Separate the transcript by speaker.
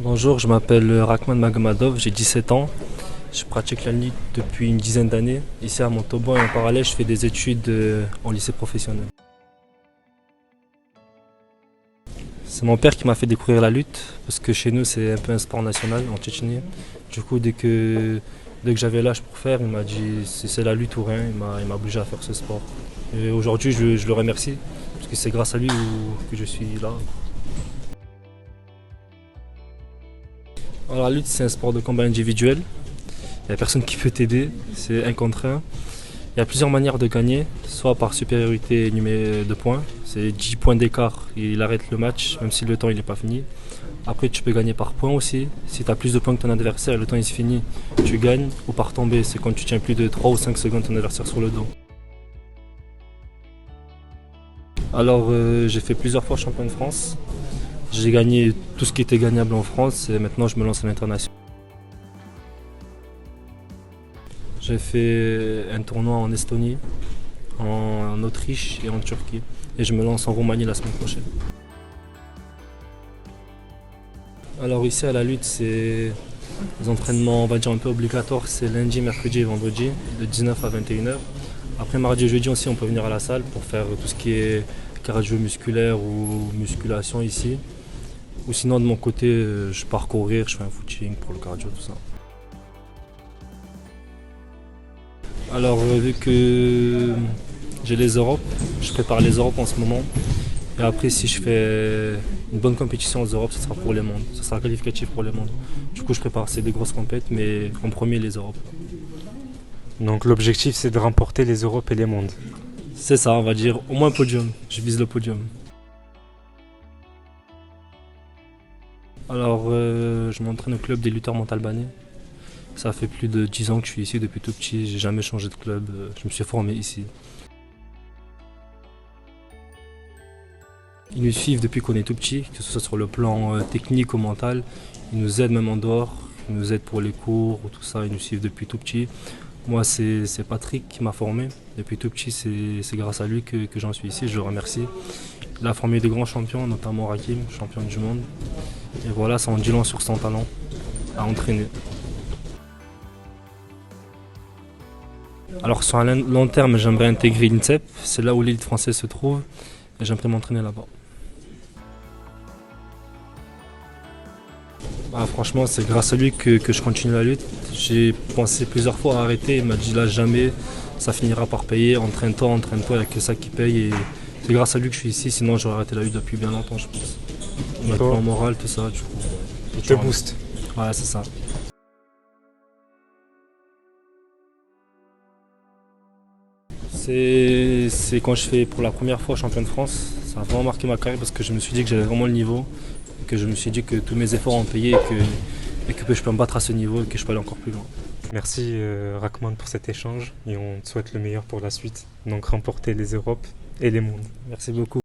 Speaker 1: Bonjour, je m'appelle Rakhman Magomadov, j'ai 17 ans. Je pratique la lutte depuis une dizaine d'années. Ici à Montauban et en parallèle, je fais des études en lycée professionnel. C'est mon père qui m'a fait découvrir la lutte parce que chez nous c'est un peu un sport national en Tchétchénie. Du coup, dès que j'avais l'âge pour faire, il m'a dit c'est la lutte ou rien, il m'a obligé à faire ce sport. Et aujourd'hui, je le remercie parce que c'est grâce à lui que je suis là. Alors, la lutte, c'est un sport de combat individuel. Il n'y a personne qui peut t'aider, c'est un contre un. Il y a plusieurs manières de gagner, soit par supériorité de points, c'est 10 points d'écart, il arrête le match, même si le temps n'est pas fini. Après, tu peux gagner par points aussi. Si tu as plus de points que ton adversaire et le temps est fini, tu gagnes. Ou par tombée, c'est quand tu tiens plus de 3 ou 5 secondes ton adversaire sur le dos. Alors, j'ai fait plusieurs fois champion de France. J'ai gagné tout ce qui était gagnable en France et maintenant je me lance à l'international. J'ai fait un tournoi en Estonie, en Autriche et en Turquie. Et je me lance en Roumanie la semaine prochaine. Alors ici à la lutte, c'est les entraînements, on va dire un peu obligatoires, c'est lundi, mercredi et vendredi, de 19 à 21h. Après mardi et jeudi aussi, on peut venir à la salle pour faire tout ce qui est cardio musculaire ou musculation ici. Ou sinon de mon côté, je pars courir, je fais un footing pour le cardio, tout ça. Alors vu que j'ai les Europes, je prépare les Europes en ce moment. Et après si je fais une bonne compétition aux Europes, ce sera pour les mondes. Ce sera qualificatif pour les mondes. Du coup je prépare, c'est des grosses compètes, mais en premier les Europes.
Speaker 2: Donc l'objectif c'est de remporter les Europes et les mondes.
Speaker 1: C'est ça, on va dire au moins podium. Je vise le podium. Alors je m'entraîne au club des lutteurs montalbanais. Ça fait plus de 10 ans que je suis ici depuis tout petit, j'ai jamais changé de club, je me suis formé ici. Ils nous suivent depuis qu'on est tout petit, que ce soit sur le plan technique ou mental. Ils nous aident même en dehors, ils nous aident pour les cours ou tout ça, ils nous suivent depuis tout petit. Moi c'est Patrick qui m'a formé. Depuis tout petit c'est grâce à lui que j'en suis ici, je le remercie. Il a formé des grands champions, notamment Rakim, champion du monde. Et voilà, ça en dit long sur son talent à entraîner. Alors sur un long terme, j'aimerais intégrer l'INSEP, c'est là où l'élite française se trouve, et j'aimerais m'entraîner là-bas. Franchement, c'est grâce à lui que je continue la lutte. J'ai pensé plusieurs fois à arrêter, il m'a dit là jamais, ça finira par payer, entraîne-toi, il n'y a que ça qui paye. Et c'est grâce à lui que je suis ici, sinon j'aurais arrêté la lutte depuis bien longtemps je pense. Il m'a pris en moral, tout ça, du coup.
Speaker 2: Il te booste.
Speaker 1: Ouais, c'est ça. C'est quand je fais pour la première fois champion de France, ça a vraiment marqué ma carrière parce que je me suis dit que j'avais vraiment le niveau, et que je me suis dit que tous mes efforts ont payé et que je peux me battre à ce niveau et que je peux aller encore plus loin.
Speaker 2: Merci Rakhman pour cet échange et on te souhaite le meilleur pour la suite. Donc remporter les Europes et les mondes.
Speaker 1: Merci beaucoup.